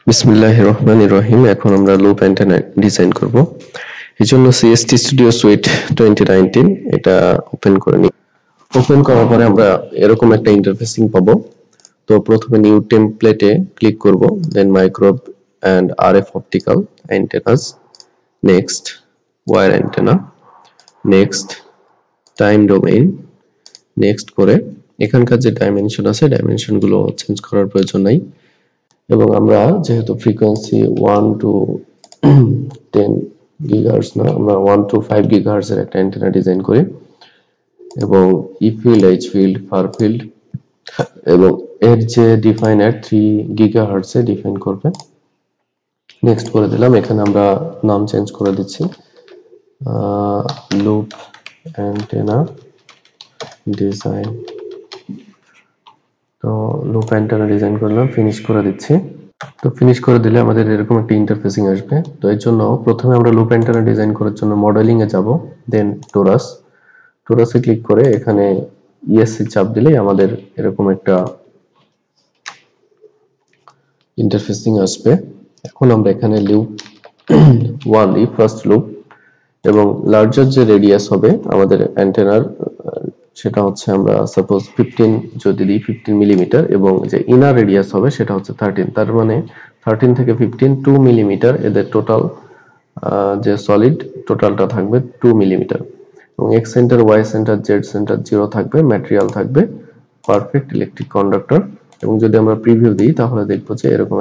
বিসমিল্লাহির রহমানির রহিম। এখন আমরা লুপ অ্যান্টেনা ডিজাইন করব। এই জন্য সিএসটি স্টুডিও সুইট 2019 এটা ওপেন করে নিই। ওপেন করার পরে আমরা এরকম একটা ইন্টারফেসিং পাবো। তো প্রথমে নিউ টেমপ্লেটে ক্লিক করব, then microwave and RF optical antennas, next wire antenna, next time domain, next করে এখানকার যে ডাইমেনশন আছে ডাইমেনশনগুলো চেঞ্জ করার প্রয়োজন নাই। এবং আমরা যেহেতু ফ্রিকোয়েন্সি 1 to 10 গিগাহার্টজ না, আমরা 1 to 5 গিগাহার্টজ এর একটা অ্যান্টেনা ডিজাইন করি এবং E field, H field, far field এবং এর যে ডিফাইনার 3 গিগাহার্টজ এ ডিফাইন করবে। নেক্সট করে দিলাম। এখানে আমরা নাম চেঞ্জ করে দিচ্ছি, লুপ অ্যান্টেনা ডিজাইন। তো লুপ অ্যান্টেনা ডিজাইন করলাম, ফিনিশ করে দিচ্ছি। তো ফিনিশ করে দিলে আমাদের এরকম একটা ইন্টারফেসিং আসবে। তো এর জন্য প্রথমে আমরা লুপ অ্যান্টেনা ডিজাইন করার জন্য মডেলিং এ যাব, দেন টোরাসে ক্লিক করে এখানে ইএসসি চাপ দিলেই আমাদের এরকম একটা ইন্টারফেসিং আসবে। এখন আমরা এখানে লুপ 1 দিই, ফার্স্ট লুপ, এবং লার্জার যে রেডিয়াস হবে আমাদের অ্যান্টেনার সেটা হচ্ছে আমরা সাপোজ 15 যদি দিই, 15 মিলিমিটার, এবং যে ইনার রেডিয়াস হবে সেটা হচ্ছে 13। তার মানে 13 থেকে 15 2 মিলিমিটার এদের টোটাল যে সলিড টোটালটা থাকবে 2 মিলিমিটার, এবং X centre, Y centre, Z centre 0 থাকবে। ম্যাটেরিয়াল থাকবে পারফেক্ট ইলেকট্রিক কন্ডাক্টর। এবং যদি আমরা প্রিভিউ দিই তাহলে দেখবো যে এরকম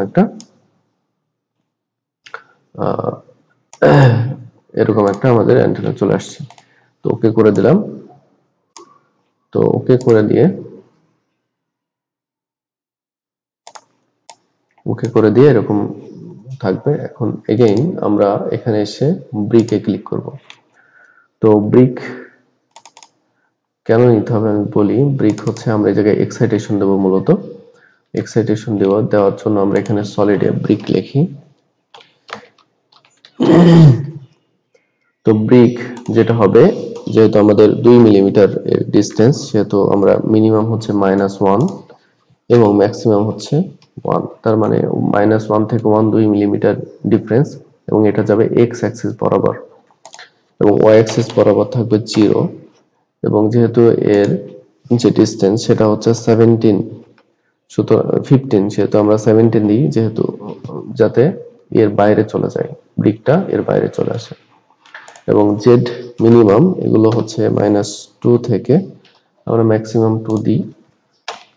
একটা আমাদের অ্যান্টেনা চলে আসছে। তো ওকে করে দিলাম। তো ওকে করে দিয়ে এরকম থাকবে। এখন এগেইন আমরা এখানে এসে ব্রিকে ক্লিক করব। তো ব্রিক কেন নিতে হবে আমি বলি। ব্রিক হচ্ছে আমরা এই জায়গায় এক্সাইটেশন দেব। মূলত এক্সাইটেশন দেওয়ার জন্য আমরা এখানে সলিডে ব্রিক লিখি। তো ব্রিক যেটা হবে, যেহেতু আমাদের 2 মিলিমিটার ডিসটেন্স, সেহেতু আমরা মিনিমাম হচ্ছে -1 এবং ম্যাক্সিমাম হচ্ছে 1। তার মানে -1 থেকে 1 2 মিলিমিটার ডিফারেন্স, এবং এটা যাবে এক্স অ্যাক্সিস বরাবর এবং ওয়াই অ্যাক্সিস বরাবর থাকবে 0। এবং যেহেতু এর যে ডিসটেন্স সেটা হচ্ছে 15, সেহেতু আমরা 17 দিই, যেহেতু যাতে এর বাইরে চলে যায়, ব্রিকটা এর বাইরে চলে আসে। এবং জেড মিনিমাম এগুলো হচ্ছে -2 থেকে আমরা ম্যাক্সিমাম 2 দিই।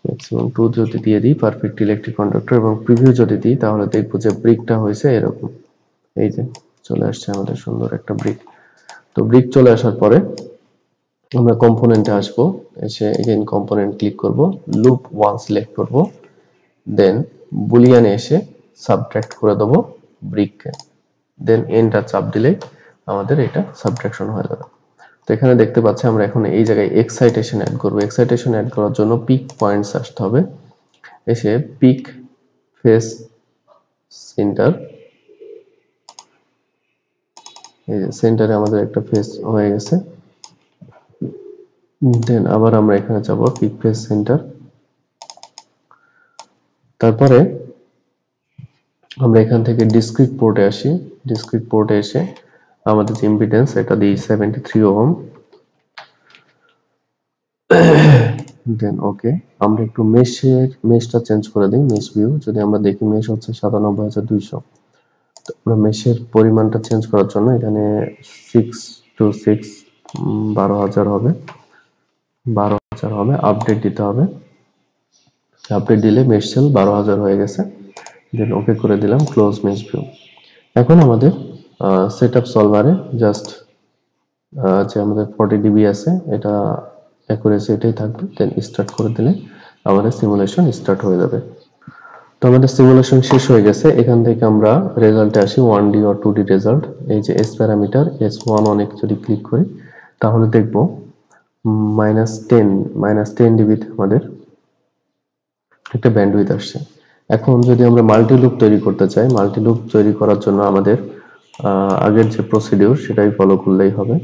ম্যাক্সিমাম 2 যদি দিয়ে দিই পারফেক্ট ইলেকট্রিক কন্ডাক্টর, এবং প্রিভিউ যদি দিই তাহলে দেখবো যে ব্রিকটা হয়েছে এরকম। এই যে চলে আসছে আমাদের সুন্দর একটা ব্রিক। তো ব্রিক চলে আসার পরে আমরা কম্পোনেন্টে আসবো। এসে এগেইন কম্পোনেন্ট ক্লিক করব, লুপ 1 সিলেক্ট করব, দেন বুলিয়ানে এসে সাবট্রাক্ট করে দেবো ব্রিককে, দেন এন্টার চাপ দিলে আমাদের এটা সাবট্রাকশন হয়ে যাবে। তো এখানে দেখতে পাচ্ছি আমরা এখন এই জায়গায় এক্সাইটেশন অ্যাড করব। এক্সাইটেশন অ্যাড করার জন্য পিক পয়েন্টস আসতে হবে। এসে পিক ফেস সেন্টার, এই যে সেন্টারে আমাদের একটা ফেস হয়ে গেছে। দেন আবার আমরা এখানে যাব পিক ফেস সেন্টার। তারপরে আমরা এখান থেকে ডিসক্রিট পোর্টে আসি। ডিসক্রিট পোর্টে এসে আমাদের যে ইম্পিডেন্স এটা দিই 73 ওহম। দেন ওকে, আমরা একটু মেশটা চেঞ্জ করে দিই। মেশ ভিউ যদি আমরা দেখি, মেশ হচ্ছে 97200। তো আমরা মেশের পরিমাণটা চেঞ্জ করার জন্য এখানে 6 to 6 12000 হবে, 12000 হবে। আপডেট দিতে হবে। আপডেট দিলে মেশ সেল 12000 হয়ে গেছে। দেন ওকে করে দিলাম, ক্লোজ মেশ ভিউ। এখন আমাদের সেটআপ সলভারে জাস্ট যে আমাদের 40 dB আছে এটা অ্যাকুরেসি এটাই থাকবে। দেন স্টার্ট করে দিলে আমাদের সিমুলেশন স্টার্ট হয়ে যাবে। তো আমাদের সিমুলেশন শেষ হয়ে গেছে। এখান থেকে আমরা রেজাল্টে আসি, 1D or 2D রেজাল্ট। এই যে এস প্যারামিটার S11 যদি ক্লিক করি তাহলে দেখব -10 dB আমাদের একটা ব্যান্ডউইথ আসছে। এখন যদি আমরা মাল্টি লুপ তৈরি করতে চাই, মাল্টি লুপ তৈরি করার জন্য আমাদের আগের যে প্রসিডিউর সেটাই ফলো করলেই হবে।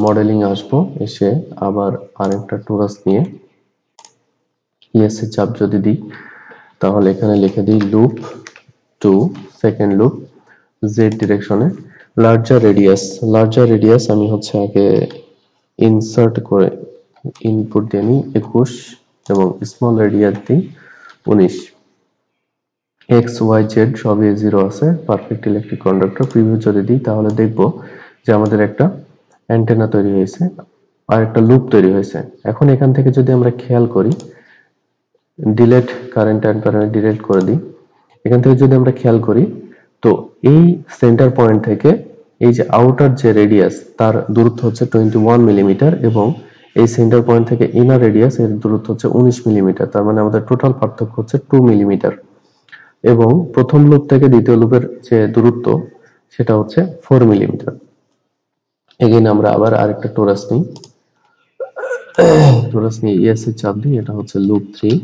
মডেলিং আসবো, এসে আবার আরেকটা টোরাস নিয়ে ইএসসি চাপ যদি দিই তাহলে এখানে লিখে দিই loop two second loop Z ডিরেকশনে। লার্জার রেডিয়াস আমি হচ্ছে আগে ইনসার্ট করে ইনপুট দিয়ে নিই 21 এবং স্মল রেডিয়াস দিই 19। এক্স ওয়াই জেড সবই 0 আছে, পারফেক্ট ইলেকট্রিক কন্ডাক্টর। প্রিভিউ যদি দিই তাহলে দেখব যে আমাদের একটা অ্যান্টেনা তৈরি হয়েছে আর একটা লুপ তৈরি হয়েছে। এখন এখান থেকে যদি আমরা খেয়াল করি, delete current and parameter delete করে দিই। এখান থেকে যদি আমরা খেয়াল করি তো এই সেন্টার পয়েন্ট থেকে এই যে আউটার যে রেডিয়াস তার দূরত্ব হচ্ছে 21 মিলিমিটার এবং এই সেন্টার পয়েন্ট থেকে ইনার রেডিয়াস এর দূরত্ব হচ্ছে 19 মিলিমিটার। তার মানে আমাদের টোটাল পার্থক্য হচ্ছে 2 মিলিমিটার। এবং প্রথম লুপ থেকে দ্বিতীয় লুপের যে দূরত্ব সেটা হচ্ছে 4 মিলিমিটার। এগেইন আমরা আবার আরেকটা টোরাস নিই, টোরাস নিয়ে ইএস এর চাপ দিই, এটা হচ্ছে লুপ 3,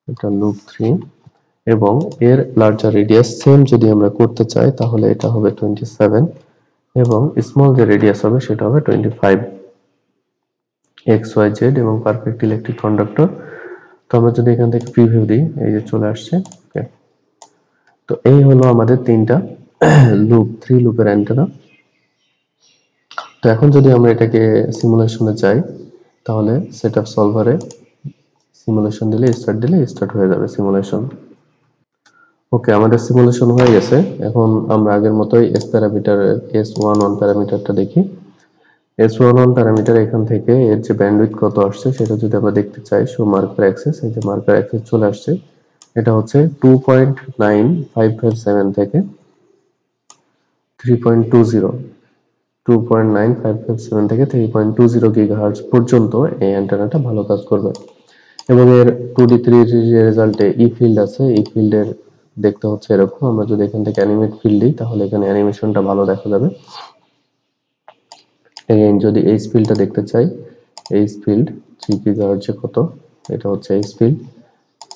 এটা লুপ 3 এবং এর লার্জার রেডিয়াস সেম যদি আমরা করতে চাই তাহলে এটা হবে 27 এবং স্মল যে রেডিয়াস হবে সেটা হবে 25। এক্স ওয়াই জেড এবং পারফেক্ট ইলেকট্রিক কন্ডাক্টর। তো আমরা যদি এখান থেকে প্রিভিউ দিই, এই যে চলে আসছে। ওকে, তো এই হলো আমাদের তিনটা লুপ 3 লুপের অ্যান্টেনা। তো এখন যদি আমরা এটাকে সিমুলেশনে চাই তাহলে সেটআপ সলভারে সিমুলেশন দিলে স্টার্ট হয়ে যাবে সিমুলেশন। ওকে, আমাদের সিমুলেশন হয়ে গেছে। এখন আমরা আগের মতোই এস প্যারামিটার S11 প্যারামিটারটা দেখি। S11 প্যারামিটার এখান থেকে এর যে ব্যান্ডউইথ কত আসছে সেটা যদি আমরা দেখতে চাই, শো মার্কার অ্যাক্সেস, এই যে মার্কার অ্যাক্সেস চলে আসছে। এটা হচ্ছে 2.9557 থেকে 3.20 2.9557 থেকে 3.20 গিগাহার্টজ পর্যন্ত এই অ্যান্টেনাটা ভালো কাজ করবে। এবং এর 2D 3D যে রেজাল্টে ই ফিল্ড আছে, এই ফিল্ডের দেখতে হচ্ছে এরকম। আমরা যদি এখান থেকে অ্যানিমেট ফিল্ড দিই তাহলে এখানে অ্যানিমেশনটা ভালো দেখা যাবে। এগেইন যদি এইচ ফিল্ডটা দেখতে চাই, এইচ ফিল্ড 3 গিগাহার্টজে কত, এটা হচ্ছে এইচ ফিল্ড।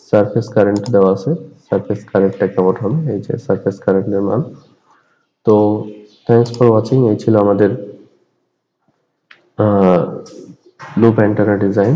সারফেস কারেন্ট দেওয়া আছে, সারফেস কারেন্টটা কেমন হবে, এই যে সারফেস কারেন্টের মান। তো থ্যাঙ্কস ফর ওয়াচিং। এই ছিল আমাদের লুপ অ্যান্টেনা ডিজাইন।